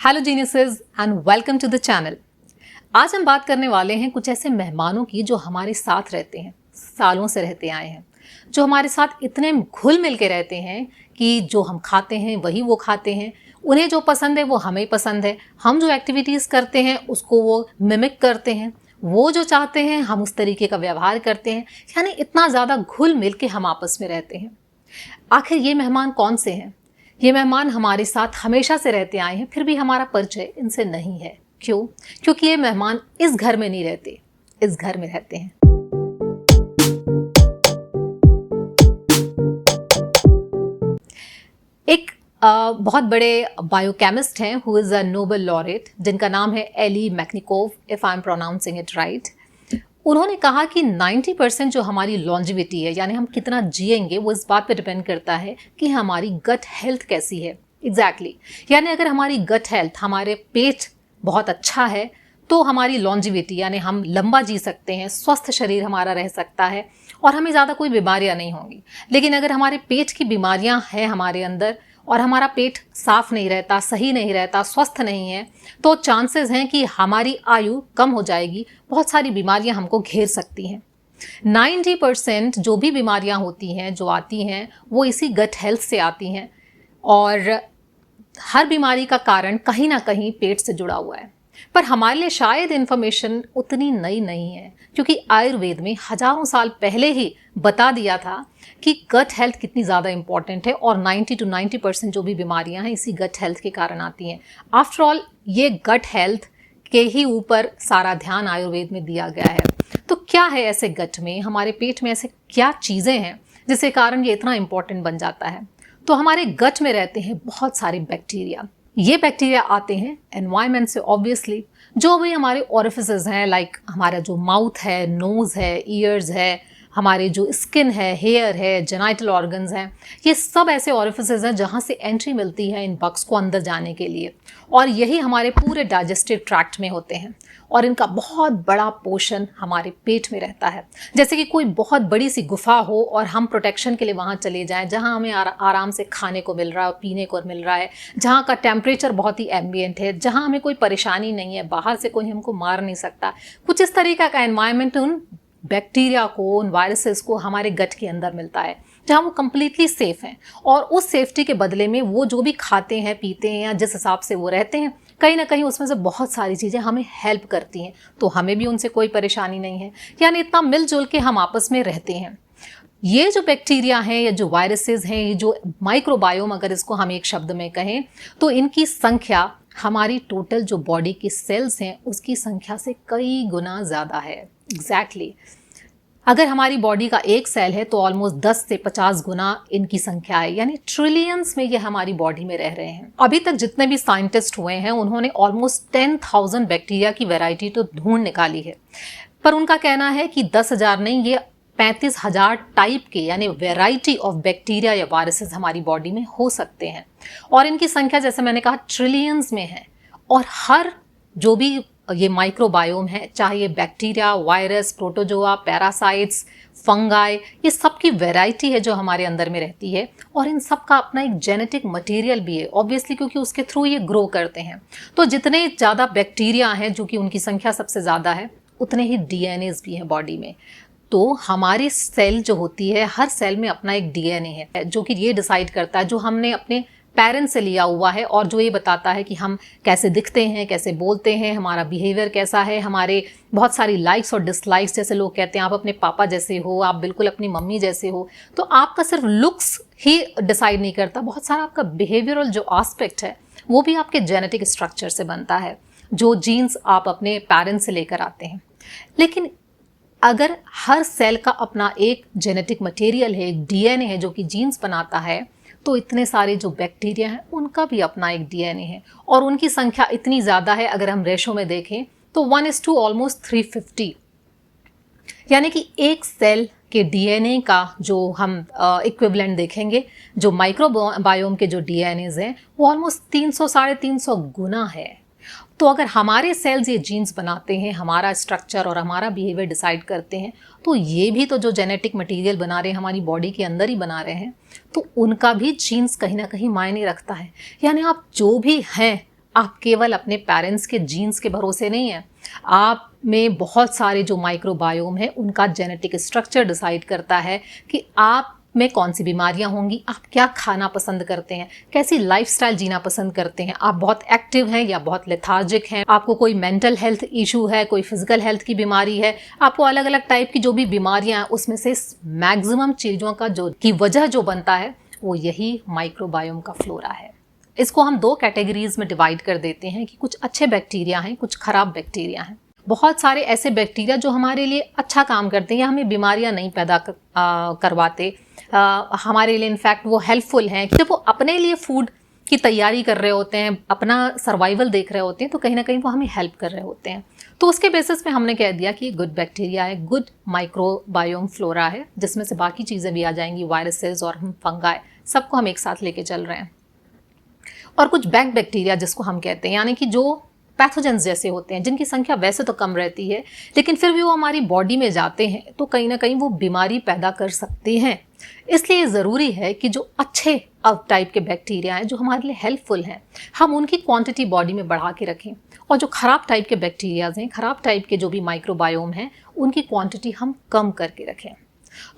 Hello geniuses and welcome to the channel. आज हम बात करने वाले हैं कुछ ऐसे मेहमानों की जो हमारे साथ रहते हैं, सालों से रहते आए हैं, जो हमारे साथ इतने घुल मिल के रहते हैं कि जो हम खाते हैं वही वो खाते हैं, उन्हें जो पसंद है वो हमें पसंद है, हम जो एक्टिविटीज़ करते हैं उसको वो मिमिक करते हैं, वो जो चाहते हैं हम उस तरीके का व्यवहार करते हैं। यानी इतना ज़्यादा घुल मिल के हम आपस में रहते हैं। आखिर ये मेहमान कौन से हैं? ये मेहमान हमारे साथ हमेशा से रहते आए हैं, फिर भी हमारा परिचय इनसे नहीं है। क्यों? क्योंकि ये मेहमान इस घर में नहीं रहते, इस घर में रहते हैं। एक बहुत बड़े बायोकेमिस्ट हैं who is a Nobel laureate, जिनका नाम है Elie Metchnikoff, if I am pronouncing it right. उन्होंने कहा कि 90% जो हमारी लॉन्जिविटी है, यानी हम कितना जिएंगे, वो इस बात पे डिपेंड करता है कि हमारी गट हेल्थ कैसी है। एग्जैक्टली यानी अगर हमारी गट हेल्थ, हमारे पेट बहुत अच्छा है तो हमारी लॉन्जिविटी यानी हम लंबा जी सकते हैं, स्वस्थ शरीर हमारा रह सकता है और हमें ज़्यादा कोई बीमारियां नहीं होंगी। लेकिन अगर हमारे पेट की बीमारियां हैं हमारे अंदर और हमारा पेट साफ नहीं रहता, सही नहीं रहता, स्वस्थ नहीं है, तो चांसेस हैं कि हमारी आयु कम हो जाएगी, बहुत सारी बीमारियां हमको घेर सकती हैं। 90% जो भी बीमारियां होती हैं, जो आती हैं, वो इसी गट हेल्थ से आती हैं और हर बीमारी का कारण कहीं ना कहीं पेट से जुड़ा हुआ है। पर हमारे लिए शायद इन्फॉर्मेशन उतनी नई नहीं है, क्योंकि आयुर्वेद में हजारों साल पहले ही बता दिया था कि गट हेल्थ कितनी ज़्यादा इंपॉर्टेंट है और 90% जो भी बीमारियां हैं इसी गट हेल्थ के कारण आती हैं। आफ्टर ऑल ये गट हेल्थ के ही ऊपर सारा ध्यान आयुर्वेद में दिया गया है। तो क्या है ऐसे गट में, हमारे पेट में ऐसे क्या चीज़ें हैं जिसके कारण ये इतना इंपॉर्टेंट बन जाता है? तो हमारे गट में रहते हैं बहुत सारे बैक्टीरिया। ये बैक्टीरिया आते हैं एनवायरनमेंट से ऑब्वियसली। जो भी हमारे ओरिफिसेस हैं, लाइक हमारा जो माउथ है, नोज़ है, ईयर्स है, हमारे जो स्किन है, हेयर है, जेनाइटल ऑर्गन्स हैं, ये सब ऐसे ओरिफिसेस हैं जहाँ से एंट्री मिलती है इन बग्स को अंदर जाने के लिए। और यही हमारे पूरे डाइजेस्टिव ट्रैक्ट में होते हैं और इनका बहुत बड़ा पोर्शन हमारे पेट में रहता है। जैसे कि कोई बहुत बड़ी सी गुफा हो और हम प्रोटेक्शन के लिए वहाँ चले जाएं, जहाँ हमें आराम से खाने को मिल रहा है, पीने को मिल रहा है, जहाँ का टेम्परेचर बहुत ही एम्बियंट है, जहाँ हमें कोई परेशानी नहीं है, बाहर से कोई हमको मार नहीं सकता। कुछ इस तरीका का एनवायरनमेंट उन बैक्टीरिया को, उन वायरसेस को हमारे गट के अंदर मिलता है, जहाँ वो कम्प्लीटली सेफ हैं। और उस सेफ्टी के बदले में वो जो भी खाते हैं, पीते हैं या जिस हिसाब से वो रहते हैं, कहीं ना कहीं उसमें से बहुत सारी चीज़ें हमें हेल्प करती हैं, तो हमें भी उनसे कोई परेशानी नहीं है। यानी इतना मिलजुल के हम आपस में रहते हैं। ये जो बैक्टीरिया हैं या जो वायरसेस हैं, ये जो माइक्रोबायोम, अगर इसको हम एक शब्द में कहें, तो इनकी संख्या हमारी टोटल जो बॉडी की सेल्स हैं उसकी संख्या से कई गुना ज़्यादा है। एग्जैक्टली अगर हमारी बॉडी का एक सेल है तो ऑलमोस्ट 10 से 50 गुना इनकी संख्या है, यानी ट्रिलियंस में ये हमारी बॉडी में रह रहे हैं। अभी तक जितने भी साइंटिस्ट हुए हैं उन्होंने ऑलमोस्ट 10,000 बैक्टीरिया की वैरायटी तो ढूंढ निकाली है, पर उनका कहना है कि 10,000 नहीं, ये 35,000 टाइप के यानी वैरायटी ऑफ बैक्टीरिया या वायरसेस हमारी बॉडी में हो सकते हैं। और इनकी संख्या जैसे मैंने कहा ट्रिलियंस में है। और हर जो भी ये माइक्रोबायोम है, चाहे ये bacteria, virus, protozoa, parasites, fungi, ये सब की वैरायटी है जो हमारे अंदर में रहती है। और इन सब का अपना एक जेनेटिक मटेरियल भी है ऑब्वियसली, क्योंकि उसके थ्रू ये ग्रो करते हैं। तो जितने ज़्यादा बैक्टीरिया हैं, जो कि उनकी संख्या सबसे ज़्यादा है, उतने ही डीएनएस भी हैं बॉडी में। तो हमारी सेल जो होती है, हर सेल में अपना एक डीएनए है जो कि ये डिसाइड करता है, जो हमने अपने पेरेंट्स से लिया हुआ है, और जो ये बताता है कि हम कैसे दिखते हैं, कैसे बोलते हैं, हमारा बिहेवियर कैसा है, हमारे बहुत सारी लाइक्स और डिसलाइक्स। जैसे लोग कहते हैं आप अपने पापा जैसे हो, आप बिल्कुल अपनी मम्मी जैसे हो। तो आपका सिर्फ लुक्स ही डिसाइड नहीं करता, बहुत सारा आपका बिहेवियरल जो एस्पेक्ट है वो भी आपके जेनेटिक स्ट्रक्चर से बनता है, जो जीन्स आप अपने पेरेंट्स से लेकर आते हैं। लेकिन अगर हर सेल का अपना एक जेनेटिक मटेरियल है, एक डीएनए है जो कि जीन्स बनाता है, तो इतने सारे जो बैक्टीरिया हैं उनका भी अपना एक डीएनए है और उनकी संख्या इतनी ज़्यादा है, अगर हम रेशो में देखें तो 1:2 ऑलमोस्ट 350। यानी कि एक सेल के डीएनए का जो हम इक्विवेलेंट देखेंगे, जो माइक्रोबायोम के जो डीएनएज हैं, वो ऑलमोस्ट 300 350 गुना है। तो अगर हमारे सेल्स ये जीन्स बनाते हैं, हमारा स्ट्रक्चर और हमारा बिहेवियर डिसाइड करते हैं, तो ये भी तो जो जेनेटिक मटेरियल बना रहे हैं हमारी बॉडी के अंदर ही बना रहे हैं, तो उनका भी जीन्स कहीं ना कहीं मायने रखता है। यानी आप जो भी हैं आप केवल अपने पेरेंट्स के जीन्स के भरोसे नहीं हैं। आप में बहुत सारे जो माइक्रोबायोम है उनका जेनेटिक स्ट्रक्चर डिसाइड करता है कि आप में कौन सी बीमारियां होंगी, आप क्या खाना पसंद करते हैं, कैसी लाइफस्टाइल जीना पसंद करते हैं, आप बहुत एक्टिव हैं या बहुत लेथार्जिक हैं, आपको कोई मेंटल हेल्थ इशू है, कोई फिजिकल हेल्थ की बीमारी है, आपको अलग अलग टाइप की जो भी बीमारियां हैं उसमें से मैक्सिमम चीज़ों का जो की वजह जो बनता है वो यही माइक्रोबायोम का फ्लोरा है। इसको हम 2 कैटेगरीज में डिवाइड कर देते हैं कि कुछ अच्छे बैक्टीरिया हैं, कुछ खराब बैक्टीरिया हैं। बहुत सारे ऐसे बैक्टीरिया जो हमारे लिए अच्छा काम करते हैं या हमें बीमारियां नहीं पैदा करवाते, हमारे लिए इनफैक्ट वो हेल्पफुल हैं। जब वो अपने लिए फूड की तैयारी कर रहे होते हैं, अपना सर्वाइवल देख रहे होते हैं, तो कहीं ना कहीं वो हमें हेल्प कर रहे होते हैं। तो उसके बेसिस पे हमने कह दिया कि ये गुड बैक्टीरिया है, गुड माइक्रोबायोम फ्लोरा है, जिसमें से बाकी चीज़ें भी आ जाएंगी, वायरसेस और फंगाई, सबको हम एक साथ लेके चल रहे हैं। और कुछ बैड बैक्टीरिया जिसको हम कहते हैं, यानी कि जो पैथोजेंस जैसे होते हैं, जिनकी संख्या वैसे तो कम रहती है लेकिन फिर भी वो हमारी बॉडी में जाते हैं तो कहीं ना कहीं वो बीमारी पैदा कर सकते हैं। इसलिए ज़रूरी है कि जो अच्छे टाइप के बैक्टीरिया हैं जो हमारे लिए हेल्पफुल हैं, हम उनकी क्वांटिटी बॉडी में बढ़ा के रखें, और जो ख़राब टाइप के बैक्टीरियाज हैं, ख़राब टाइप के जो भी माइक्रोबायोम हैं, उनकी क्वांटिटी हम कम करके रखें।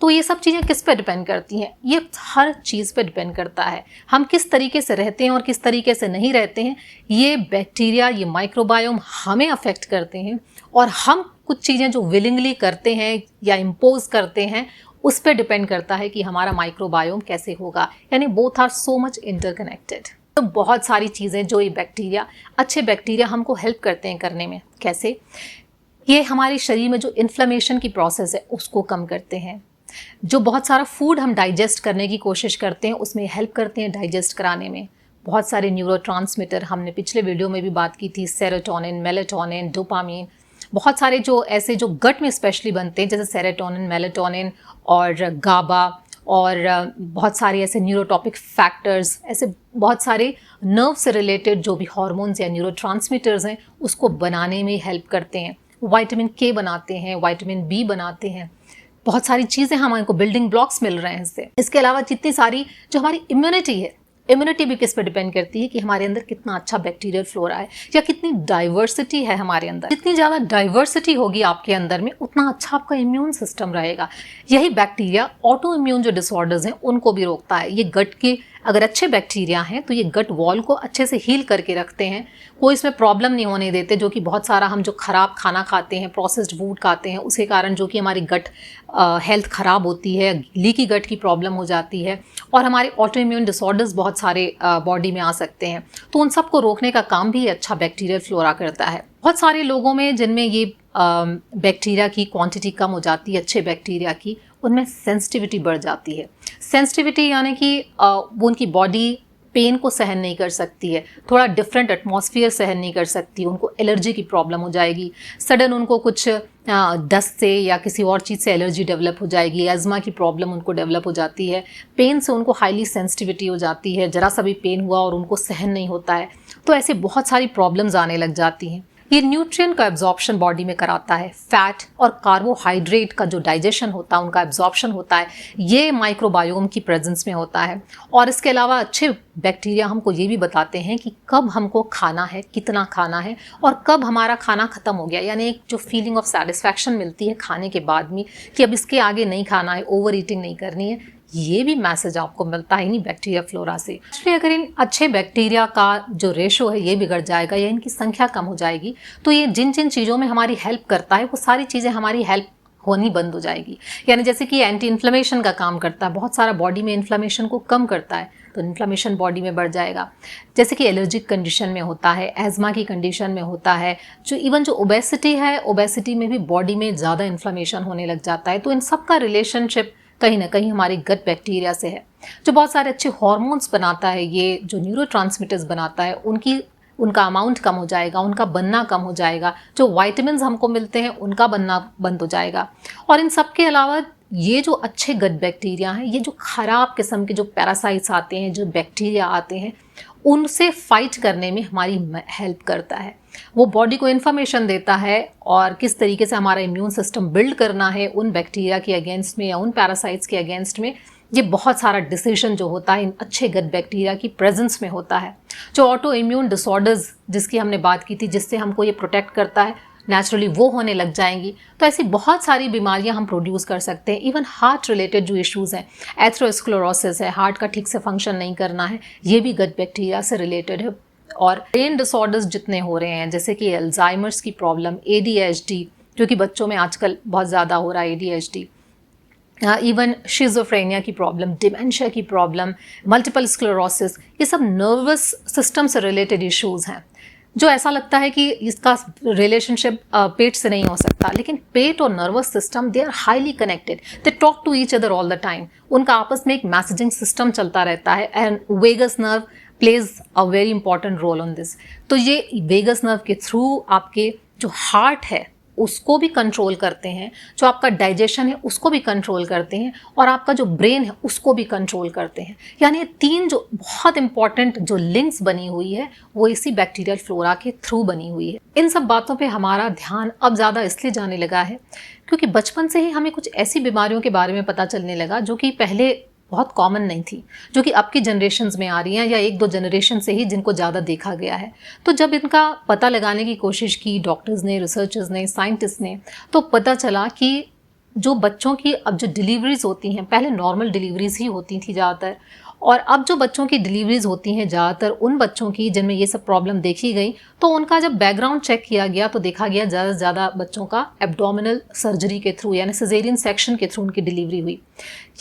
तो ये सब चीज़ें किस पे डिपेंड करती हैं? ये हर चीज़ पे डिपेंड करता है। हम किस तरीके से रहते हैं और किस तरीके से नहीं रहते हैं, ये बैक्टीरिया, ये माइक्रोबायोम हमें अफेक्ट करते हैं। और हम कुछ चीज़ें जो विलिंगली करते हैं या इम्पोज करते हैं, उस पर डिपेंड करता है कि हमारा माइक्रोबायोम कैसे होगा। यानी both are so much interconnected. तो बहुत सारी चीज़ें जो ये बैक्टीरिया, अच्छे बैक्टीरिया हमको हेल्प करते हैं करने में। कैसे? ये हमारे शरीर में जो इन्फ्लेमेशन की प्रोसेस है उसको कम करते हैं। जो बहुत सारा फूड हम डाइजेस्ट करने की कोशिश करते हैं उसमें हेल्प करते हैं डाइजेस्ट कराने में। बहुत सारे न्यूरोट्रांसमीटर, हमने पिछले वीडियो में भी बात की थी, सेरोटोनिन, मेलेटोनिन, डोपामीन, बहुत सारे जो ऐसे जो गट में स्पेशली बनते हैं, जैसे सेरोटोनिन, मेलेटोनिन और गाबा, और बहुत सारे ऐसे न्यूरोटॉपिक फैक्टर्स, ऐसे बहुत सारे नर्व से रिलेटेड जो भी हार्मोन्स या न्यूरोट्रांसमीटर्स हैं उसको बनाने में हेल्प करते हैं। विटामिन के बनाते हैं, विटामिन बी बनाते हैं, बहुत सारी चीज़ें हमारे को बिल्डिंग ब्लॉक्स मिल रहे हैं इससे। इसके अलावा जितनी सारी जो हमारी इम्यूनिटी है, इम्यूनिटी भी किस पर डिपेंड करती है कि हमारे अंदर कितना अच्छा बैक्टीरियल फ्लोरा है या कितनी डाइवर्सिटी है हमारे अंदर। जितनी ज़्यादा डाइवर्सिटी होगी आपके अंदर में, उतना अच्छा आपका इम्यून सिस्टम रहेगा। यही बैक्टीरिया ऑटो इम्यून जो डिसऑर्डर्स हैं उनको भी रोकता है। ये गट के अगर अच्छे बैक्टीरिया हैं तो ये गट वॉल को अच्छे से हील करके रखते हैं, कोई इसमें प्रॉब्लम नहीं होने देते। जो कि बहुत सारा हम जो ख़राब खाना खाते हैं, प्रोसेस्ड फूड खाते हैं, उसके कारण जो कि हमारी गट हेल्थ ख़राब होती है, लीकी गट की प्रॉब्लम हो जाती है और हमारे ऑटो इम्यून डिसऑर्डर्स बहुत सारे बॉडी में आ सकते हैं। तो उन सबको रोकने का काम भी अच्छा बैक्टीरियल फ्लोरा करता है। बहुत सारे लोगों में जिनमें ये बैक्टीरिया की क्वांटिटी कम हो जाती है, अच्छे बैक्टीरिया की, उनमें सेंसिटिविटी बढ़ जाती है। सेंसिटिविटी यानी कि वो उनकी बॉडी पेन को सहन नहीं कर सकती है, थोड़ा डिफरेंट एटमॉस्फेयर सहन नहीं कर सकती, उनको एलर्जी की प्रॉब्लम हो जाएगी, सडन उनको कुछ डस्ट से या किसी और चीज़ से एलर्जी डेवलप हो जाएगी, एज़मा की प्रॉब्लम उनको डेवलप हो जाती है, पेन से उनको हाईली सेंसिटिविटी हो जाती है, ज़रा सा भी पेन हुआ और उनको सहन नहीं होता है। तो ऐसे बहुत सारी प्रॉब्लम्स आने लग जाती हैं। ये न्यूट्रिएंट का एब्जॉर्प्शन बॉडी में कराता है, फैट और कार्बोहाइड्रेट का जो डाइजेशन होता है उनका एब्जॉर्प्शन होता है, ये माइक्रोबायोम की प्रेजेंस में होता है। और इसके अलावा अच्छे बैक्टीरिया हमको ये भी बताते हैं कि कब हमको खाना है, कितना खाना है और कब हमारा खाना ख़त्म हो गया, यानी एक जो फीलिंग ऑफ सेटिस्फैक्शन मिलती है खाने के बाद में कि अब इसके आगे नहीं खाना है, ओवर ईटिंग नहीं करनी है, ये भी मैसेज आपको मिलता है नहीं बैक्टीरिया फ्लोरा से। इसलिए अगर इन अच्छे बैक्टीरिया का जो रेशो है ये बिगड़ जाएगा या इनकी संख्या कम हो जाएगी तो ये जिन जिन चीज़ों में हमारी हेल्प करता है वो सारी चीज़ें हमारी हेल्प होनी बंद हो जाएगी। यानी जैसे कि एंटी इन्फ्लेमेशन का काम करता है, बहुत सारा बॉडी में इन्फ्लेमेशन को कम करता है, तो इन्फ्लेमेशन बॉडी में बढ़ जाएगा। जैसे कि एलर्जिक कंडीशन में होता है, एज़मा की कंडीशन में होता है, जो इवन जो ओबेसिटी है, ओबेसिटी में भी बॉडी में ज़्यादा इन्फ्लेमेशन होने लग जाता है। तो इन सब का रिलेशनशिप कहीं ना कहीं हमारे गट बैक्टीरिया से है, जो बहुत सारे अच्छे हार्मोन्स बनाता है, ये जो न्यूरोट्रांसमीटर्स बनाता है उनका अमाउंट कम हो जाएगा, उनका बनना कम हो जाएगा, जो विटामिन्स हमको मिलते हैं उनका बनना बंद हो जाएगा। और इन सब के अलावा ये जो अच्छे गट बैक्टीरिया हैं, ये जो ख़राब किस्म के जो पैरासाइट्स आते हैं, जो बैक्टीरिया आते हैं, उनसे फाइट करने में हमारी हेल्प करता है। वो बॉडी को इन्फॉर्मेशन देता है और किस तरीके से हमारा इम्यून सिस्टम बिल्ड करना है उन बैक्टीरिया के अगेंस्ट में या उन पैरासाइट्स के अगेंस्ट में, ये बहुत सारा डिसीजन जो होता है इन अच्छे गट बैक्टीरिया की प्रेजेंस में होता है। जो ऑटो इम्यून डिसऑर्डर्स जिसकी हमने बात की थी, जिससे हमको ये प्रोटेक्ट करता है, नेचुरली वो होने लग जाएंगी। तो ऐसी बहुत सारी बीमारियां हम प्रोड्यूस कर सकते हैं। इवन हार्ट रिलेटेड जो इश्यूज़ हैं, एथेरोस्क्लेरोसिस है, हार्ट का ठीक से फंक्शन नहीं करना है, ये भी गट बैक्टीरिया से रिलेटेड है। और ब्रेन डिसऑर्डर्स जितने हो रहे हैं, जैसे कि अल्जाइमर्स की प्रॉब्लम, ADHD जो कि बच्चों में आजकल बहुत ज़्यादा हो रहा है, ADHD, इवन शिज़ोफ्रेनिया की प्रॉब्लम, डिमेंशिया की प्रॉब्लम, मल्टीपल स्क्लेरोसिस, ये सब नर्वस सिस्टम से रिलेटेड इश्यूज़ हैं। जो ऐसा लगता है कि इसका रिलेशनशिप पेट से नहीं हो सकता, लेकिन पेट और nervous system they are highly connected, they talk to each other all the time. उनका आपस में एक मैसेजिंग सिस्टम चलता रहता है and vagus nerve plays a very important role on this. तो ये वेगस नर्व के थ्रू आपके जो हार्ट है उसको भी कंट्रोल करते हैं, जो आपका डाइजेशन है उसको भी कंट्रोल करते हैं, और आपका जो ब्रेन है उसको भी कंट्रोल करते हैं। यानी ये तीन जो बहुत इंपॉर्टेंट जो लिंक्स बनी हुई है वो इसी बैक्टीरियल फ्लोरा के थ्रू बनी हुई है। इन सब बातों पे हमारा ध्यान अब ज़्यादा इसलिए जाने लगा है क्योंकि बचपन से ही हमें कुछ ऐसी बीमारियों के बारे में पता चलने लगा जो कि पहले बहुत कॉमन नहीं थी, जो कि अब की जनरेशन्स में आ रही हैं, या एक दो जनरेशन से ही जिनको ज़्यादा देखा गया है। तो जब इनका पता लगाने की कोशिश की डॉक्टर्स ने, रिसर्चर्स ने, साइंटिस्ट ने, तो पता चला कि जो बच्चों की अब जो डिलीवरीज होती हैं, पहले नॉर्मल डिलीवरीज ही होती थी ज़्यादातर, और अब जो बच्चों की डिलीवरीज होती हैं ज़्यादातर उन बच्चों की जिनमें ये सब प्रॉब्लम देखी गई, तो उनका जब बैकग्राउंड चेक किया गया तो देखा गया ज़्यादा से ज़्यादा बच्चों का एब्डोमिनल सर्जरी के थ्रू यानी सिजेरियन सेक्शन के थ्रू उनकी डिलीवरी हुई।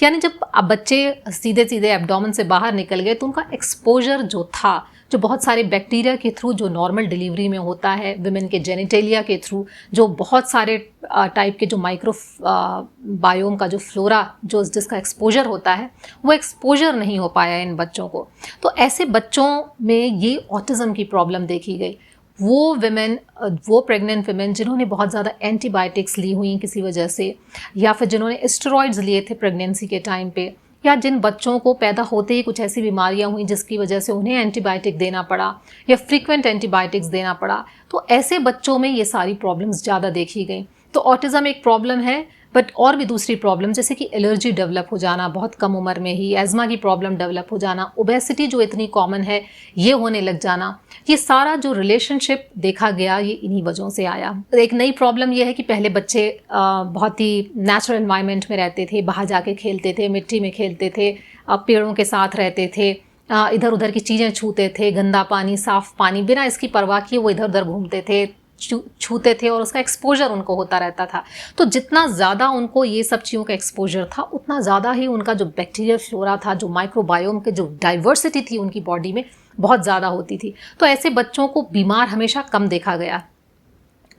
यानी जब अब बच्चे सीधे सीधे एब्डोमेन से बाहर निकल गए तो उनका एक्सपोजर जो था, जो बहुत सारे बैक्टीरिया के थ्रू जो नॉर्मल डिलीवरी में होता है, विमेन के जेनिटेलिया के थ्रू जो बहुत सारे टाइप के जो माइक्रो बायोम का जो फ्लोरा जो जिसका एक्सपोजर होता है, वो एक्सपोजर नहीं हो पाया इन बच्चों को। तो ऐसे बच्चों में ये ऑटिज़म की प्रॉब्लम देखी गई। वो विमेन, वो प्रेग्नेंट विमेन जिन्होंने बहुत ज़्यादा एंटीबायोटिक्स ली हुई किसी वजह से, या फिर जिन्होंने स्टेरॉइड्स लिए थे प्रेगनेंसी के टाइम पे, या जिन बच्चों को पैदा होते ही कुछ ऐसी बीमारियां हुई जिसकी वजह से उन्हें एंटीबायोटिक देना पड़ा या फ्रीक्वेंट एंटीबायोटिक्स देना पड़ा, तो ऐसे बच्चों में ये सारी प्रॉब्लम्स ज़्यादा देखी गई। तो ऑटिज़म एक प्रॉब्लम है, बट और भी दूसरी प्रॉब्लम जैसे कि एलर्जी डेवलप हो जाना बहुत कम उम्र में ही, एज़मा की प्रॉब्लम डेवलप हो जाना, ओबेसिटी जो इतनी कॉमन है ये होने लग जाना, ये सारा जो रिलेशनशिप देखा गया ये इन्हीं वजहों से आया। एक नई प्रॉब्लम ये है कि पहले बच्चे बहुत ही नेचुरल एनवायरनमेंट में रहते थे, बाहर जाके खेलते थे, मिट्टी में खेलते थे, पेड़ों के साथ रहते थे, इधर उधर की चीज़ें छूते थे, गंदा पानी, साफ़ पानी, बिना इसकी परवाह किए वो इधर उधर घूमते थे, छूते थे, और उसका एक्सपोजर उनको होता रहता था। तो जितना ज़्यादा उनको ये सब चीज़ों का एक्सपोजर था उतना ज़्यादा ही उनका जो बैक्टीरियल फ्लोरा था, जो माइक्रोबायोम के जो डाइवर्सिटी थी उनकी बॉडी में बहुत ज़्यादा होती थी। तो ऐसे बच्चों को बीमार हमेशा कम देखा गया।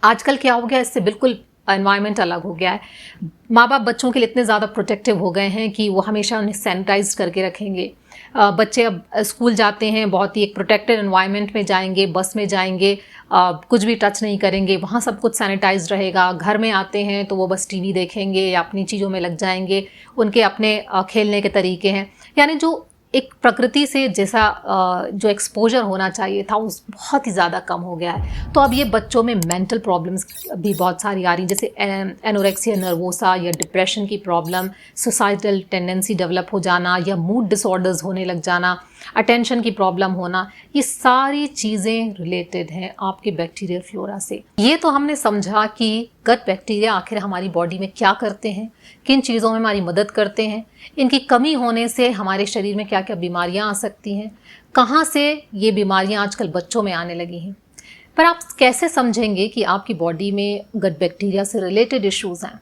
आजकल क्या हो गया, इससे बिल्कुल एनवायरनमेंट अलग हो गया है। माँ बाप बच्चों के लिए इतने ज़्यादा प्रोटेक्टिव हो गए हैं कि वो हमेशा उन्हें सैनिटाइज करके रखेंगे। बच्चे अब स्कूल जाते हैं, बहुत ही एक प्रोटेक्टेड एनवायरनमेंट में जाएंगे, बस में जाएंगे, कुछ भी टच नहीं करेंगे, वहाँ सब कुछ सैनिटाइज रहेगा। घर में आते हैं तो वो बस टीवी देखेंगे या अपनी चीज़ों में लग जाएंगे, उनके अपने खेलने के तरीके हैं। यानी जो एक प्रकृति से जैसा जो एक्सपोजर होना चाहिए था उस बहुत ही ज़्यादा कम हो गया है। तो अब ये बच्चों में मेंटल प्रॉब्लम्स भी बहुत सारी आ रही, जैसे एनोरेक्सिया नर्वोसा या डिप्रेशन की प्रॉब्लम, सुसाइडल टेंडेंसी डेवलप हो जाना या मूड डिसऑर्डर्स होने लग जाना, अटेंशन की प्रॉब्लम होना, ये सारी चीज़ें रिलेटेड हैं आपके बैक्टीरियल फ्लोरा से। ये तो हमने समझा कि गट बैक्टीरिया आखिर हमारी बॉडी में क्या करते हैं, किन चीज़ों में हमारी मदद करते हैं, इनकी कमी होने से हमारे शरीर में क्या क्या बीमारियां आ सकती हैं, कहाँ से ये बीमारियां आजकल बच्चों में आने लगी हैं। पर आप कैसे समझेंगे कि आपकी बॉडी में गट बैक्टीरिया से रिलेटेड इश्यूज़ हैं?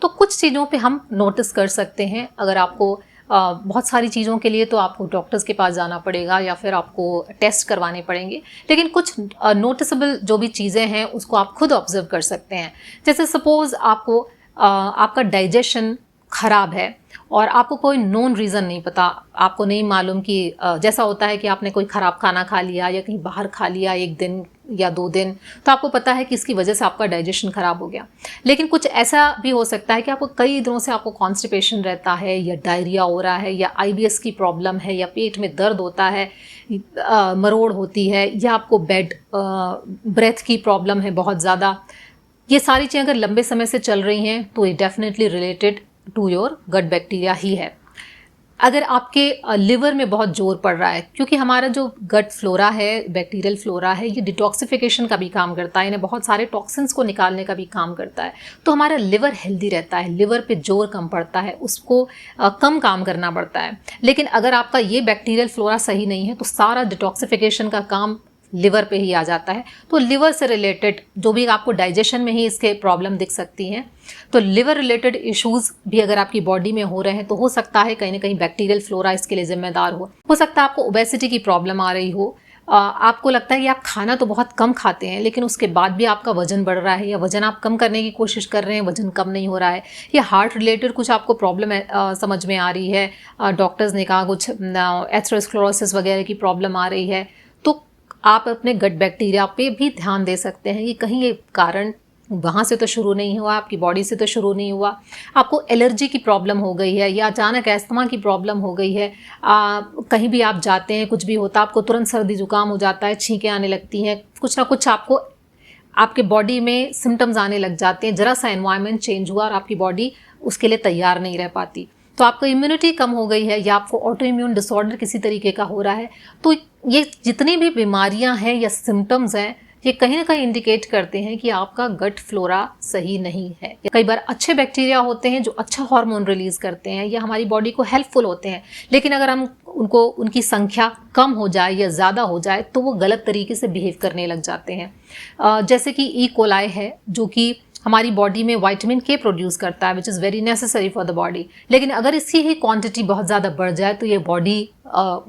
तो कुछ चीज़ों पे हम नोटिस कर सकते हैं। अगर आपको बहुत सारी चीज़ों के लिए तो आपको डॉक्टर्स के पास जाना पड़ेगा या फिर आपको टेस्ट करवाने पड़ेंगे, लेकिन कुछ नोटिसेबल जो भी चीज़ें हैं उसको आप खुद ऑब्जर्व कर सकते हैं। जैसे सपोज़ आपको आपका डाइजेशन ख़राब है और आपको कोई नोन रीज़न नहीं पता, आपको नहीं मालूम कि जैसा होता है कि आपने कोई ख़राब खाना खा लिया या कहीं बाहर खा लिया 1 दिन या 2 दिन, तो आपको पता है कि इसकी वजह से आपका डाइजेशन ख़राब हो गया। लेकिन कुछ ऐसा भी हो सकता है कि आपको कई दिनों से आपको कॉन्स्टिपेशन रहता है या डायरिया हो रहा है या IBS की प्रॉब्लम है या पेट में दर्द होता है, मरोड़ होती है, या आपको ब्रेथ की प्रॉब्लम है बहुत ज़्यादा। ये सारी चीज़ें अगर लंबे समय से चल रही हैं तो ये definitely related to your gut bacteria ही है। अगर आपके लिवर में बहुत जोर पड़ रहा है, क्योंकि हमारा जो गट फ्लोरा है, बैक्टीरियल फ्लोरा है, ये डिटॉक्सिफिकेशन का भी काम करता है, इन्हें बहुत सारे टॉक्सिन्स को निकालने का भी काम करता है। तो हमारा लिवर हेल्दी रहता है, लिवर पे जोर कम पड़ता है, उसको कम काम करना पड़ता है। लेकिन अगर आपका ये बैक्टीरियल फ्लोरा सही नहीं है तो सारा डिटॉक्सिफिकेशन का काम लिवर पे ही आ जाता है। तो लिवर से रिलेटेड जो भी आपको डाइजेशन में ही इसके प्रॉब्लम दिख सकती हैं, तो लिवर रिलेटेड इश्यूज भी अगर आपकी बॉडी में हो रहे हैं तो हो सकता है कहीं ना कहीं बैक्टीरियल फ्लोरा इसके लिए जिम्मेदार हो सकता है आपको ओबेसिटी की प्रॉब्लम आ रही हो। आपको लगता है कि आप खाना तो बहुत कम खाते हैं लेकिन उसके बाद भी आपका वजन बढ़ रहा है, या वजन आप कम करने की कोशिश कर रहे हैं, वजन कम नहीं हो रहा है, या हार्ट रिलेटेड कुछ आपको प्रॉब्लम समझ में आ रही है, डॉक्टर्स ने कहा कुछ एथेरोस्क्लेरोसिस वगैरह की प्रॉब्लम आ रही है, तो आप अपने गट बैक्टीरिया पे भी ध्यान दे सकते हैं कि कहीं ये कारण वहाँ से तो शुरू नहीं हुआ, आपकी बॉडी से तो शुरू नहीं हुआ, आपको एलर्जी की प्रॉब्लम हो गई है या अचानक अस्थमा की प्रॉब्लम हो गई है, कहीं भी आप जाते हैं कुछ भी होता है आपको तुरंत सर्दी जुकाम हो जाता है, छींकें आने लगती हैं, कुछ ना कुछ आपको आपके बॉडी में सिम्टम्स आने लग जाते हैं, ज़रा सा एनवायरनमेंट चेंज हुआ और आपकी बॉडी उसके लिए तैयार नहीं रह पाती। तो आपको इम्यूनिटी कम हो गई है या आपको ऑटो इम्यून डिसऑर्डर किसी तरीके का हो रहा है, तो ये जितनी भी बीमारियां हैं या सिम्टम्स हैं ये कहीं ना कहीं इंडिकेट करते हैं कि आपका गट फ्लोरा सही नहीं है। कई बार अच्छे बैक्टीरिया होते हैं जो अच्छा हार्मोन रिलीज करते हैं या हमारी बॉडी को हेल्पफुल होते हैं, लेकिन अगर हम उनकी संख्या कम हो जाए या ज़्यादा हो जाए तो वो गलत तरीके से बिहेव करने लग जाते हैं। जैसे कि ई कोलाई है जो कि हमारी बॉडी में विटामिन के प्रोड्यूस करता है, which is very necessary for the body, लेकिन अगर इसकी ही क्वांटिटी बहुत ज़्यादा बढ़ जाए तो ये बॉडी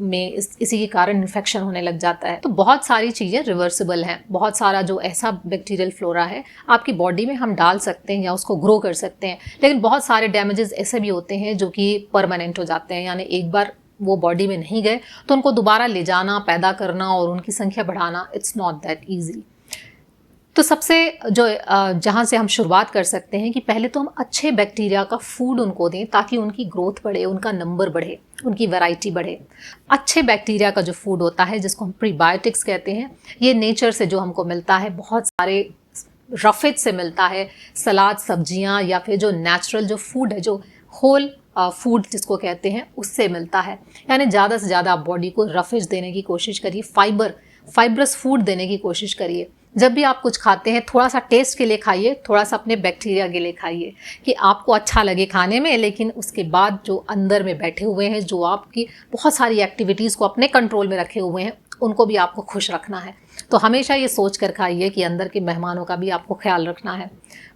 में इसी के कारण इन्फेक्शन होने लग जाता है। तो बहुत सारी चीज़ें रिवर्सिबल हैं, बहुत सारा जो ऐसा बैक्टीरियल फ्लोरा है आपकी बॉडी में हम डाल सकते हैं या उसको ग्रो कर सकते हैं, लेकिन बहुत सारे डैमेजेस ऐसे भी होते हैं जो कि परमानेंट हो जाते हैं, यानी एक बार वो बॉडी में नहीं गए तो उनको दोबारा ले जाना, पैदा करना और उनकी संख्या बढ़ाना, इट्स नॉट दैट ईजी। तो सबसे जो जहाँ से हम शुरुआत कर सकते हैं कि पहले तो हम अच्छे बैक्टीरिया का फूड उनको दें ताकि उनकी ग्रोथ बढ़े, उनका नंबर बढ़े, उनकी वैरायटी बढ़े। अच्छे बैक्टीरिया का जो फूड होता है जिसको हम प्रीबायोटिक्स कहते हैं, ये नेचर से जो हमको मिलता है, बहुत सारे रफेज से मिलता है, सलाद, सब्जियां, या फिर जो नेचुरल जो फूड है, जो होल फूड जिसको कहते हैं, उससे मिलता है। यानी ज़्यादा से ज़्यादा आप बॉडी को रफेज देने की कोशिश करिए, फाइबरस फूड देने की कोशिश करिए। जब भी आप कुछ खाते हैं थोड़ा सा टेस्ट के लिए खाइए, थोड़ा सा अपने बैक्टीरिया के लिए खाइए कि आपको अच्छा लगे खाने में, लेकिन उसके बाद जो अंदर में बैठे हुए हैं, जो आपकी बहुत सारी एक्टिविटीज़ को अपने कंट्रोल में रखे हुए हैं, उनको भी आपको खुश रखना है। तो हमेशा ये सोच कर खाइए कि अंदर के मेहमानों का भी आपको ख्याल रखना है।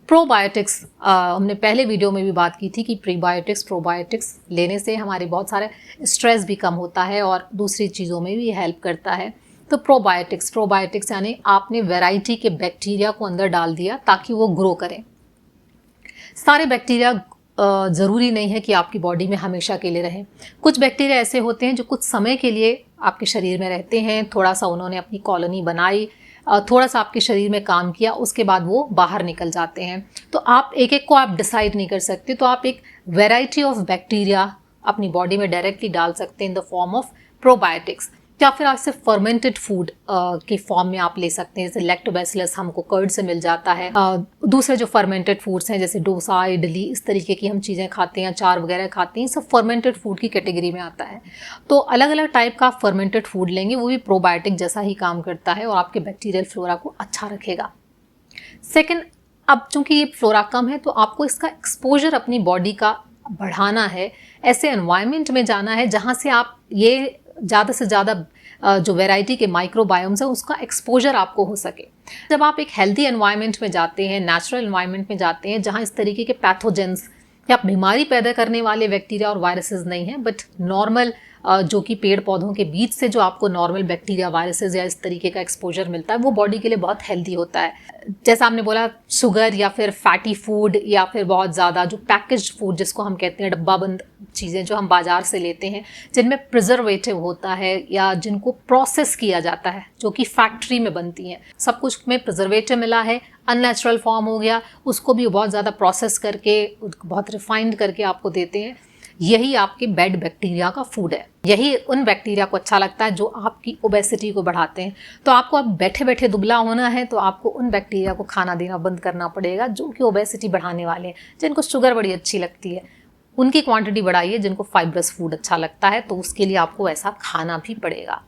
प्रोबायोटिक्स, हमने पहले वीडियो में भी बात की थी कि प्रोबायोटिक्स लेने से हमारे बहुत सारे स्ट्रेस भी कम होता है और दूसरी चीज़ों में भी हेल्प करता है। तो प्रोबायोटिक्स यानी आपने वैरायटी के बैक्टीरिया को अंदर डाल दिया ताकि वो ग्रो करें। सारे बैक्टीरिया ज़रूरी नहीं है कि आपकी बॉडी में हमेशा के लिए रहें। कुछ बैक्टीरिया ऐसे होते हैं जो कुछ समय के लिए आपके शरीर में रहते हैं, थोड़ा सा उन्होंने अपनी कॉलोनी बनाई, थोड़ा सा आपके शरीर में काम किया, उसके बाद वो बाहर निकल जाते हैं। तो आप एक एक को आप डिसाइड नहीं कर सकते, तो आप एक वैरायटी ऑफ बैक्टीरिया अपनी बॉडी में डायरेक्टली डाल सकते हैं in the form of probiotics, या फिर आपसे फर्मेंटेड फूड के फॉर्म में आप ले सकते हैं। जैसे लैक्टोबैसिलस हमको कर्ड से मिल जाता है, दूसरे जो फर्मेंटेड फूड्स हैं जैसे डोसा, इडली, इस तरीके की हम चीज़ें खाते हैं, अचार वगैरह खाते हैं, सब फर्मेंटेड फूड की कैटेगरी में आता है। तो अलग अलग टाइप का फर्मेंटेड फूड लेंगे, वो भी प्रोबायोटिक जैसा ही काम करता है और आपके बैक्टीरियल फ्लोरा को अच्छा रखेगा। सेकेंड, अब चूंकि ये फ्लोरा कम है तो आपको इसका एक्सपोजर अपनी बॉडी का बढ़ाना है, ऐसे एनवायरनमेंट में जाना है जहाँ से आप ये ज़्यादा से ज़्यादा जो वैरायटी के माइक्रोबायोम्स है उसका एक्सपोजर आपको हो सके। जब आप एक हेल्दी एनवायरनमेंट में जाते हैं, नेचुरल एनवायरनमेंट में जाते हैं जहाँ इस तरीके के पैथोजेंस या बीमारी पैदा करने वाले बैक्टीरिया और वायरसेस नहीं हैं, बट नॉर्मल जो कि पेड़ पौधों के बीच से जो आपको नॉर्मल बैक्टीरिया, वायरसेस या इस तरीके का एक्सपोजर मिलता है, वो बॉडी के लिए बहुत हेल्दी होता है। जैसा आपने बोला, शुगर या फिर फैटी फूड या फिर बहुत ज़्यादा जो पैकेज्ड फूड जिसको हम कहते हैं, डब्बाबंद चीज़ें जो हम बाज़ार से लेते हैं, जिनमें प्रिजर्वेटिव होता है या जिनको प्रोसेस किया जाता है, जो कि फैक्ट्री में बनती हैं, सब कुछ में प्रिजर्वेटिव मिला है, अननेचुरल फॉर्म हो गया, उसको भी बहुत ज़्यादा प्रोसेस करके, बहुत रिफाइंड करके आपको देते हैं। यही आपके बैड बैक्टीरिया का फूड है, यही उन बैक्टीरिया को अच्छा लगता है जो आपकी ओबेसिटी को बढ़ाते हैं। तो आपको अब बैठे बैठे दुबला होना है तो आपको उन बैक्टीरिया को खाना देना बंद करना पड़ेगा जो कि ओबेसिटी बढ़ाने वाले हैं, जिनको शुगर बड़ी अच्छी लगती है। उनकी क्वांटिटी बढ़ाइए जिनको फाइब्रस फूड अच्छा लगता है, तो उसके लिए आपको ऐसा खाना भी पड़ेगा।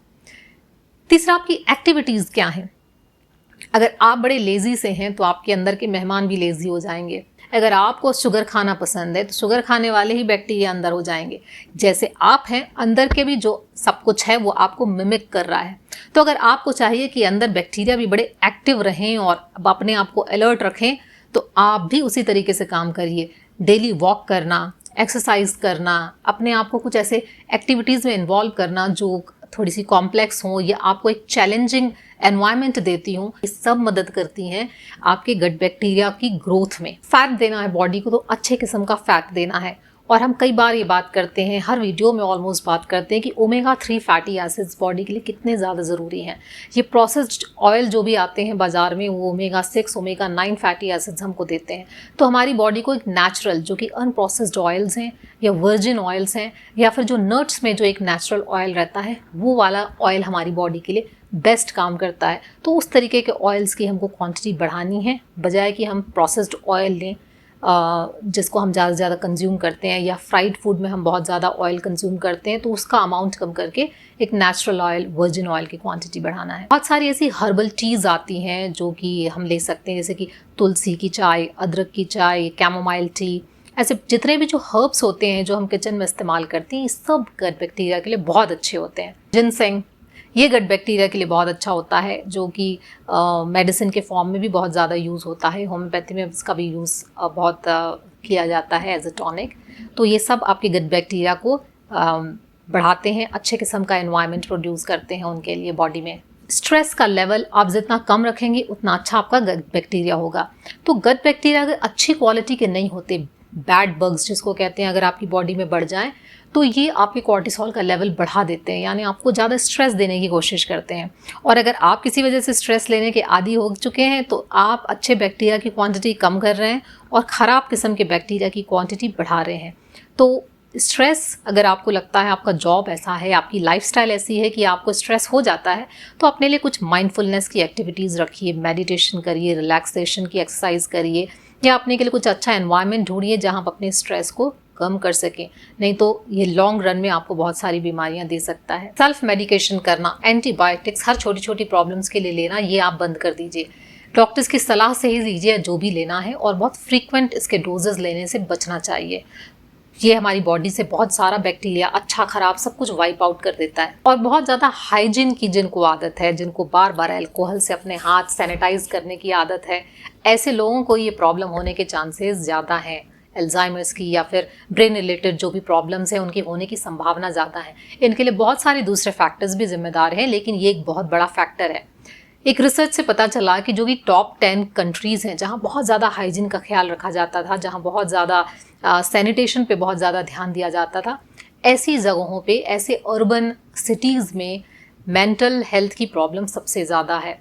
तीसरा, आपकी एक्टिविटीज़ क्या हैं। अगर आप बड़े लेज़ी से हैं तो आपके अंदर के मेहमान भी लेज़ी हो जाएंगे। अगर आपको शुगर खाना पसंद है तो शुगर खाने वाले ही बैक्टीरिया अंदर हो जाएंगे। जैसे आप हैं, अंदर के भी जो सब कुछ है वो आपको मिमिक कर रहा है। तो अगर आपको चाहिए कि अंदर बैक्टीरिया भी बड़े एक्टिव रहें और अपने आप को अलर्ट रखें, तो आप भी उसी तरीके से काम करिए। डेली वॉक करना, एक्सरसाइज करना, अपने आप को कुछ ऐसे एक्टिविटीज़ में इन्वॉल्व करना जो थोड़ी सी कॉम्प्लेक्स हो या आपको एक चैलेंजिंग एनवायरनमेंट देती हूँ, ये सब मदद करती हैं आपके गट बैक्टीरिया की ग्रोथ में। फैट देना है बॉडी को तो अच्छे किस्म का फैट देना है। और हम कई बार ये बात करते हैं, हर वीडियो में ऑलमोस्ट बात करते हैं कि ओमेगा 3 फैटी एसिड्स बॉडी के लिए कितने ज़्यादा ज़रूरी हैं। ये प्रोसेस्ड ऑयल जो भी आते हैं बाज़ार में, वो ओमेगा 6 ओमेगा 9 फैटी एसिड्स हमको देते हैं। तो हमारी बॉडी को एक नेचुरल, जो कि अनप्रोसेस्ड ऑयल्स हैं या वर्जिन ऑयल्स हैं या फिर जो नट्स में जो एक नेचुरल ऑयल रहता है, वो वाला ऑयल हमारी बॉडी के लिए बेस्ट काम करता है। तो उस तरीके के ऑयल्स की हमको क्वांटिटी बढ़ानी है, बजाय कि हम प्रोसेस्ड ऑयल लें जिसको हम ज़्यादा से ज़्यादा कंज्यूम करते हैं, या फ्राइड फूड में हम बहुत ज़्यादा ऑयल कंज्यूम करते हैं। तो उसका अमाउंट कम करके एक नेचुरल ऑयल, वर्जिन ऑयल की क्वांटिटी बढ़ाना है। बहुत सारी ऐसी हर्बल टीज़ आती हैं जो कि हम ले सकते हैं, जैसे कि तुलसी की चाय, अदरक की चाय, कैमोमाइल टी, ऐसे जितने भी जो हर्ब्स होते हैं जो हम किचन में इस्तेमाल करते हैं, ये सब गट बैक्टीरिया के लिए बहुत अच्छे होते हैं। जिनसेंग, ये गट बैक्टीरिया के लिए बहुत अच्छा होता है, जो कि मेडिसिन के फॉर्म में भी बहुत ज़्यादा यूज़ होता है। होम्योपैथी में इसका भी यूज़ बहुत किया जाता है एज ए टॉनिक। तो ये सब आपके गट बैक्टीरिया को बढ़ाते हैं, अच्छे किस्म का एनवायरनमेंट प्रोड्यूस करते हैं उनके लिए बॉडी में। स्ट्रेस का लेवल आप जितना कम रखेंगे उतना अच्छा आपका गट बैक्टीरिया होगा। तो गट बैक्टीरिया अगर अच्छी क्वालिटी के नहीं होते, बैड बग्स जिसको कहते हैं, अगर आपकी बॉडी में बढ़ जाएं तो ये आपके कॉर्टिसोल का लेवल बढ़ा देते हैं, यानी आपको ज़्यादा स्ट्रेस देने की कोशिश करते हैं। और अगर आप किसी वजह से स्ट्रेस लेने के आदी हो चुके हैं तो आप अच्छे बैक्टीरिया की क्वांटिटी कम कर रहे हैं और ख़राब किस्म के बैक्टीरिया की क्वांटिटी बढ़ा रहे हैं। तो स्ट्रेस, अगर आपको लगता है आपका जॉब ऐसा है, आपकी लाइफस्टाइल ऐसी है कि आपको स्ट्रेस हो जाता है, तो अपने लिए कुछ माइंडफुलनेस की एक्टिविटीज़ रखिए, मेडिटेशन करिए, रिलैक्सेशन की एक्सरसाइज करिए, या अपने के लिए कुछ अच्छा एनवायरनमेंट ढूंढिए जहाँ आप अपने स्ट्रेस को कम कर सकें। नहीं तो ये लॉन्ग रन में आपको बहुत सारी बीमारियां दे सकता है। सेल्फ मेडिकेशन करना, एंटीबायोटिक्स हर छोटी छोटी प्रॉब्लम्स के लिए लेना, ये आप बंद कर दीजिए। डॉक्टर्स की सलाह से ही लीजिए जो भी लेना है, और बहुत फ्रीक्वेंट इसके डोजेस लेने से बचना चाहिए। ये हमारी बॉडी से बहुत सारा बैक्टीरिया, अच्छा खराब सब कुछ वाइप आउट कर देता है। और बहुत ज़्यादा हाइजीन की जिनको आदत है, जिनको बार बार अल्कोहल से अपने हाथ सैनिटाइज करने की आदत है, ऐसे लोगों को ये प्रॉब्लम होने के चांसेस ज़्यादा हैं। अल्जाइमर्स की या फिर ब्रेन रिलेटेड जो भी प्रॉब्लम्स हैं उनकी होने की संभावना ज़्यादा है। इनके लिए बहुत सारे दूसरे फैक्टर्स भी जिम्मेदार हैं, लेकिन ये एक बहुत बड़ा फैक्टर है। एक रिसर्च से पता चला कि जो कि टॉप 10 कंट्रीज़ हैं जहाँ बहुत ज़्यादा हाइजीन का ख्याल रखा जाता था, जहाँ बहुत ज़्यादा सैनिटेशन पे बहुत ज़्यादा ध्यान दिया जाता था, ऐसी जगहों पे, ऐसे अर्बन सिटीज़ में मेंटल हेल्थ की प्रॉब्लम सबसे ज़्यादा है।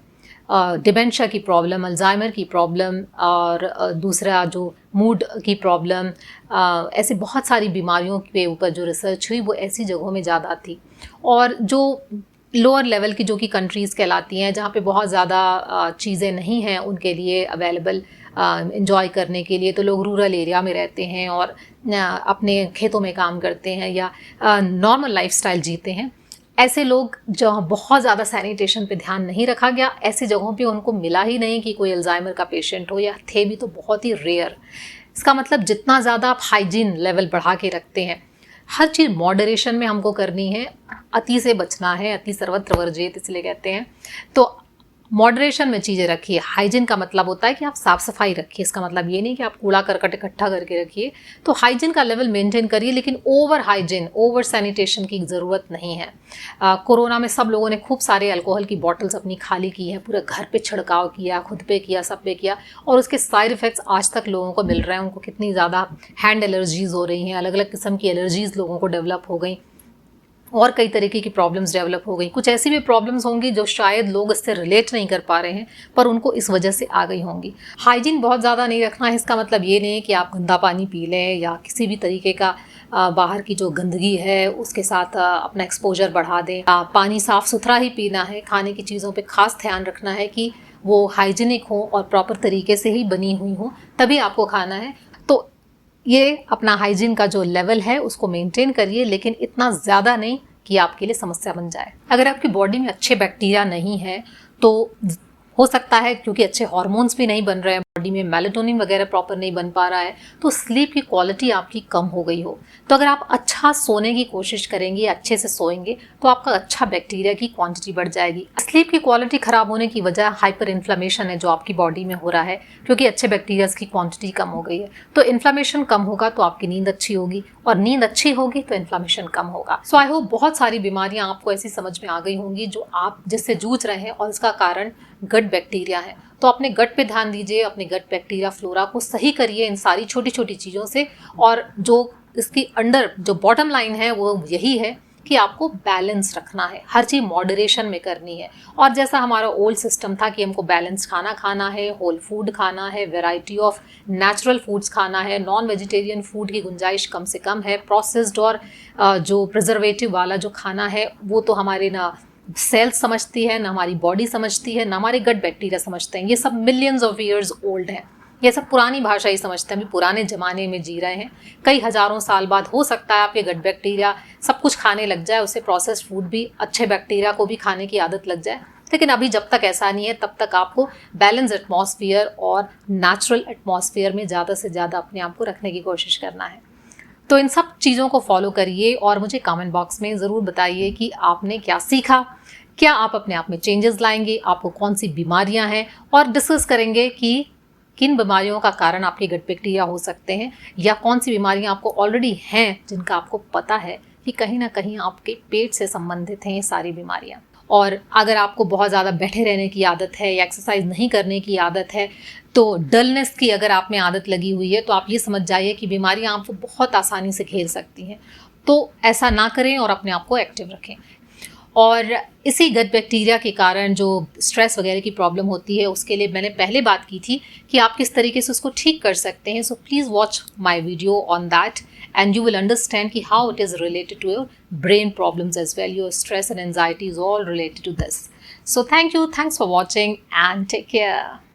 डिमेंशिया की प्रॉब्लम, अल्जाइमर की प्रॉब्लम, और दूसरा जो मूड की प्रॉब्लम, ऐसे बहुत सारी बीमारियों के ऊपर जो रिसर्च हुई वो ऐसी जगहों में ज़्यादा थी। और जो लोअर लेवल की जो कि कंट्रीज़ कहलाती हैं, जहाँ पे बहुत ज़्यादा चीज़ें नहीं हैं उनके लिए अवेलेबल इंजॉय करने के लिए, तो लोग रूरल एरिया में रहते हैं और अपने खेतों में काम करते हैं या नॉर्मल लाइफस्टाइल जीते हैं। ऐसे लोग जहाँ बहुत ज़्यादा सैनिटेशन पे ध्यान नहीं रखा गया, ऐसी जगहों पे उनको मिला ही नहीं कि कोई अल्जाइमर का पेशेंट हो, या थे भी तो बहुत ही रेयर। इसका मतलब जितना ज़्यादा आप हाइजीन लेवल बढ़ा के रखते हैं, हर चीज़ मॉडरेशन में हमको करनी है, अति से बचना है, अति सर्वत्र वर्जित इसलिए कहते हैं। तो मॉडरेशन में चीज़ें रखिए। हाइजीन का मतलब होता है कि आप साफ़ सफाई रखिए, इसका मतलब ये नहीं कि आप कूड़ा करकट इकट्ठा करके रखिए। तो हाइजीन का लेवल मेंटेन करिए, लेकिन ओवर हाइजीन, ओवर सैनिटेशन की ज़रूरत नहीं है। कोरोना में सब लोगों ने खूब सारे अल्कोहल की बॉटल्स अपनी खाली की है, पूरे घर पे छिड़काव किया, खुद पे किया, सब पे किया, और उसके साइड इफ़ेक्ट्स आज तक लोगों को मिल रहे हैं। उनको कितनी ज़्यादा हैंड एलर्जीज़ हो रही हैं, अलग अलग किस्म की एलर्जीज़ लोगों को डेवलप हो गई, और कई तरीके की प्रॉब्लम्स डेवलप हो गई। कुछ ऐसी भी प्रॉब्लम्स होंगी जो शायद लोग इससे रिलेट नहीं कर पा रहे हैं, पर उनको इस वजह से आ गई होंगी। हाइजीन बहुत ज़्यादा नहीं रखना है, इसका मतलब ये नहीं कि आप गंदा पानी पी लें या किसी भी तरीके का बाहर की जो गंदगी है उसके साथ अपना एक्सपोजर बढ़ा दें। पानी साफ़ सुथरा ही पीना है। खाने की चीज़ों पर खास ध्यान रखना है कि वो हाइजीनिक हो और प्रॉपर तरीके से ही बनी हुई हो, तभी आपको खाना है। तो ये अपना हाइजीन का जो लेवल है उसको मेंटेन करिए, लेकिन इतना ज़्यादा नहीं कि आपके लिए समस्या बन जाए। अगर आपकी बॉडी में अच्छे बैक्टीरिया नहीं है तो हो सकता है, क्योंकि अच्छे हार्मोन्स भी नहीं बन रहे हैं बॉडी में, मेलाटोनिन वगैरह प्रॉपर नहीं बन पा रहा है, तो स्लीप की क्वालिटी आपकी कम हो गई हो। तो अगर आप अच्छा सोने की कोशिश करेंगे, अच्छे से सोएंगे, तो आपका अच्छा बैक्टीरिया की क्वांटिटी बढ़ जाएगी। स्लीप की क्वालिटी खराब होने की वजह हाइपर इन्फ्लेमेशन है जो आपकी बॉडी में हो रहा है, क्योंकि अच्छे बैक्टीरिया की क्वांटिटी कम हो गई है। तो इन्फ्लेमेशन कम होगा तो आपकी नींद अच्छी होगी, और नींद अच्छी होगी तो इन्फ्लेमेशन कम होगा। सो आई होप बहुत सारी बीमारियां आपको ऐसी समझ में आ गई होंगी जो आप जिससे जूझ रहे हैं, और इसका कारण गट बैक्टीरिया है। तो अपने गट पे ध्यान दीजिए, अपने गट बैक्टीरिया फ्लोरा को सही करिए इन सारी छोटी छोटी चीज़ों से। और जो इसकी अंडर जो बॉटम लाइन है वो यही है कि आपको बैलेंस रखना है, हर चीज़ मॉडरेशन में करनी है। और जैसा हमारा ओल्ड सिस्टम था कि हमको बैलेंस खाना खाना है, होल फूड खाना है, वैरायटी ऑफ नेचुरल फूड्स खाना है, नॉन वेजिटेरियन फूड की गुंजाइश कम से कम है, प्रोसेस्ड और जो प्रिजर्वेटिव वाला जो खाना है वो तो हमारे ना सेल्स समझती है, ना हमारी बॉडी समझती है, ना हमारे गट बैक्टीरिया समझते हैं। ये सब मिलियंस ऑफ ईयर्स ओल्ड है, ये सब पुरानी भाषा ही समझते हैं, अभी पुराने ज़माने में जी रहे हैं। कई हज़ारों साल बाद हो सकता है आपके गट बैक्टीरिया सब कुछ खाने लग जाए, उससे प्रोसेस्ड फूड भी अच्छे बैक्टीरिया को भी खाने की आदत लग जाए। लेकिन अभी जब तक ऐसा नहीं है तब तक आपको बैलेंस एटमॉस्फेयर और नेचुरल एटमॉस्फेयर में ज़्यादा से ज़्यादा अपने आप को रखने की कोशिश करना है। तो इन सब चीज़ों को फॉलो करिए और मुझे कमेंट बॉक्स में ज़रूर बताइए कि आपने क्या सीखा, क्या आप अपने आप में चेंजेस लाएंगे, आपको कौन सी बीमारियां हैं, और डिस्कस करेंगे कि किन बीमारियों का कारण आपके गट बैक्टीरिया हो सकते हैं, या कौन सी बीमारियां आपको ऑलरेडी हैं जिनका आपको पता है कि कहीं ना कहीं आपके पेट से संबंधित हैं ये सारी बीमारियां। और अगर आपको बहुत ज़्यादा बैठे रहने की आदत है या एक्सरसाइज नहीं करने की आदत है, तो डलनेस की अगर आप में आदत लगी हुई है, तो आप ये समझ जाइए कि बीमारियां आपको बहुत आसानी से घेर सकती हैं। तो ऐसा ना करें और अपने आप को एक्टिव रखें। और इसी गट बैक्टीरिया के कारण जो स्ट्रेस वगैरह की प्रॉब्लम होती है, उसके लिए मैंने पहले बात की थी कि आप किस तरीके से उसको ठीक कर सकते हैं। So please watch my video on that and you will understand कि how it is related to your brain problems as well, your stress and anxiety is all related to this. So thank you, thanks for watching and take care.